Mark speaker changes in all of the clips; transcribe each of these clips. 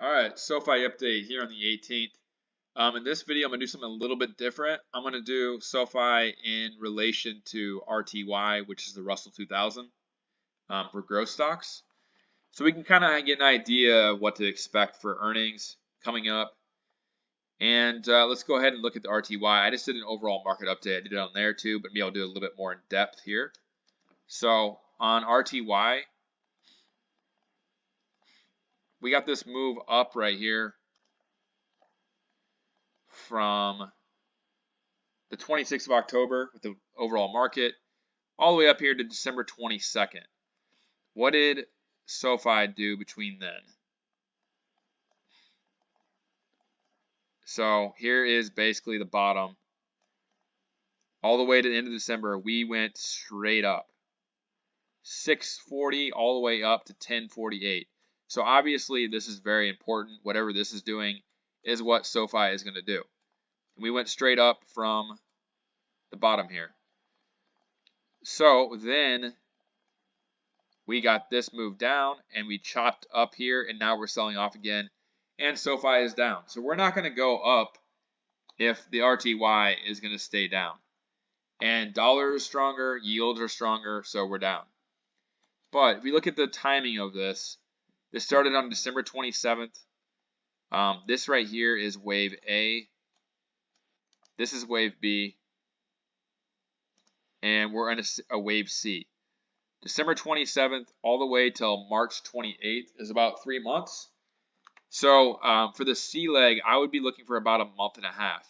Speaker 1: Alright, SOFI update here on the 18th. In this video, I'm going to do something a little bit different. I'm going to do SOFI in relation to RTY, which is the Russell 2000 for growth stocks. So we can kind of get an idea of what to expect for earnings coming up. And let's go ahead and look at the RTY. I just did an overall market update. I did it on there too, but maybe I'll do a little bit more in depth here. So on RTY, we got this move up right here from the 26th of October with the overall market all the way up here to December 22nd. What did SOFI do between then? So here is basically the bottom. All the way to the end of December, we went straight up. 640 all the way up to 1048. So obviously this is very important. Whatever this is doing is what SOFI is going to do. We went straight up from the bottom here. So then we got this move down and we chopped up here and now we're selling off again and SOFI is down. So we're not going to go up if the RTY is going to stay down. And dollar is stronger, yields are stronger, so we're down. But if we look at the timing of this, this started on December 27th. This right here is wave A. This is wave B. And we're in a wave C. December 27th all the way till March 28th is about 3 months. So for the C leg, I would be looking for about a month and a half.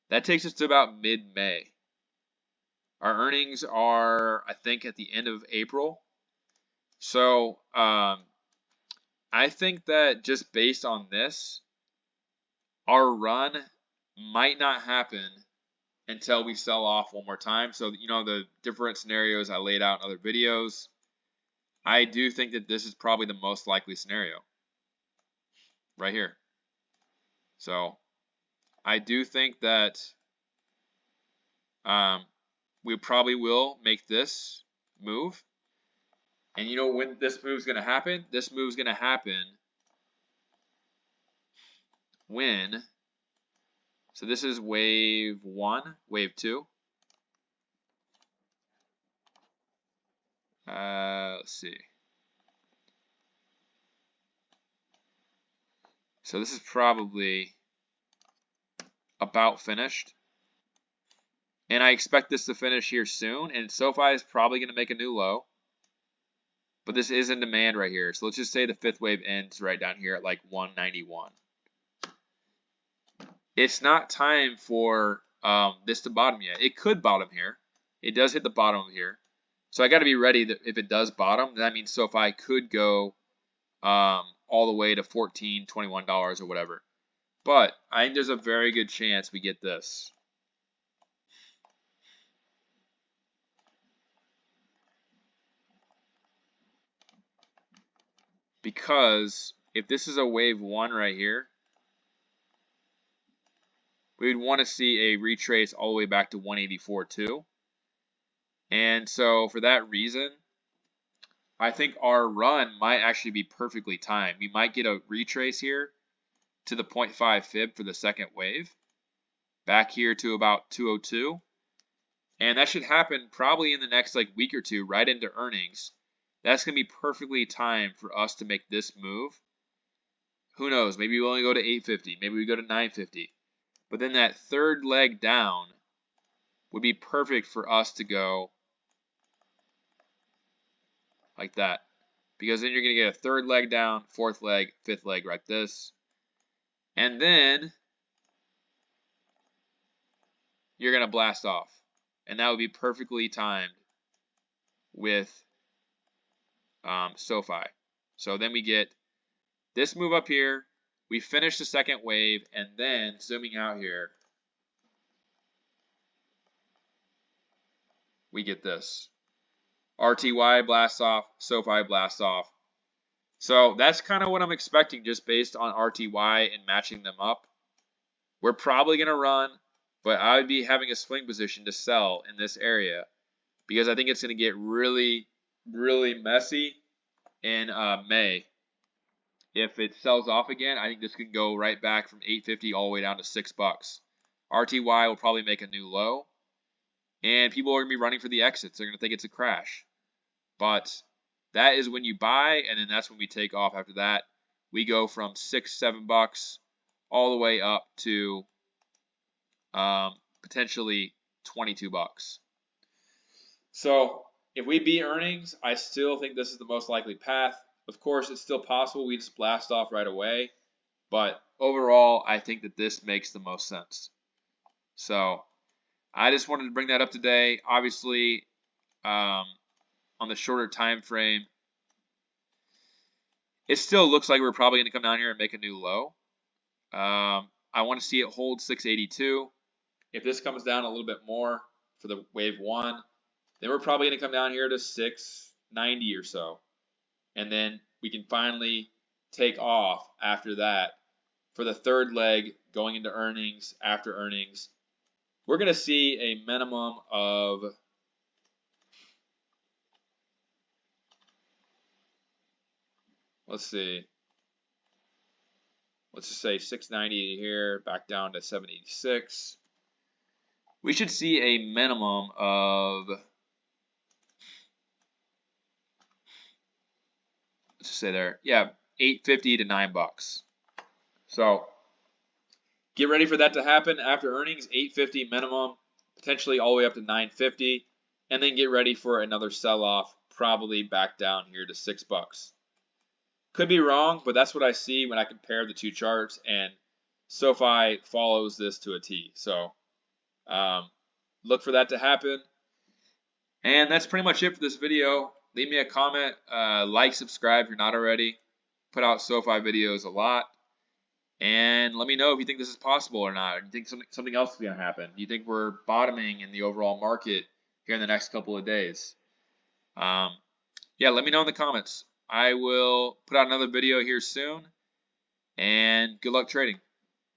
Speaker 1: That takes us to about mid-May. Our earnings are, I think, at the end of April. So I think that just based on this, our run might not happen until we sell off one more time. So, you know, the different scenarios I laid out in other videos, I do think that this is probably the most likely scenario right here. So I do think that we probably will make this move. And you know when this move is going to happen? This move is going to happen when, so this is wave 1, wave 2. Let's see. So this is probably about finished. And I expect this to finish here soon. And SOFI is probably going to make a new low. But this is in demand right here. So let's just say the fifth wave ends right down here at like 191. It's not time for this to bottom yet. It could bottom here. It does hit the bottom here. So I got to be ready that if it does bottom, that means SOFI could go all the way to $14, $21 or whatever. But I think there's a very good chance we get this. Because if this is a wave 1 right here, we would want to see a retrace all the way back to 184 too. And so for that reason, I think our run might actually be perfectly timed. We might get a retrace here to the 0.5 fib for the second wave, back here to about 202. And that should happen probably in the next like week or two, right into earnings. That's going to be perfectly timed for us to make this move. Who knows? Maybe we only go to 850. Maybe we go to 950. But then that third leg down would be perfect for us to go like that. Because then you're going to get a third leg down, fourth leg, fifth leg like this. And then you're going to blast off. And that would be perfectly timed with SOFI. So then we get this move up here. We finish the second wave, and then zooming out here, we get this. RTY blasts off, SOFI blasts off. So that's kind of what I'm expecting just based on RTY and matching them up. We're probably going to run, but I would be having a swing position to sell in this area because I think it's going to get really, really messy in May. if it sells off again, I think this could go right back from $8.50 all the way down to $6. RTY will probably make a new low, and people are going to be running for the exits. They're going to think it's a crash. But that is when you buy, and then that's when we take off after that. We go from $6-7 all the way up to potentially $22. So if we beat earnings, I still think this is the most likely path. Of course, it's still possible we just blast off right away, but overall, I think that this makes the most sense. So I just wanted to bring that up today. Obviously, on the shorter time frame, it still looks like we're probably going to come down here and make a new low. I want to see it hold 682. If this comes down a little bit more for the wave 1, then we're probably going to come down here to 690 or so. And then we can finally take off after that for the third leg going into earnings, after earnings. We're going to see a minimum of, let's see, let's just say 690 here, back down to 786. We should see a minimum of, let's just say there, yeah, $8.50 to $9. So get ready for that to happen after earnings, $8.50 minimum, potentially all the way up to $9.50, and then get ready for another sell-off, probably back down here to $6. Could be wrong, but that's what I see when I compare the two charts, and SOFI follows this to a T. So look for that to happen. And that's pretty much it for this video. Leave me a comment, like, subscribe if you're not already. Put out SOFI videos a lot. And let me know if you think this is possible or not. Or do you think something else is going to happen? Do you think we're bottoming in the overall market here in the next couple of days? Yeah, let me know in the comments. I will put out another video here soon. And good luck trading.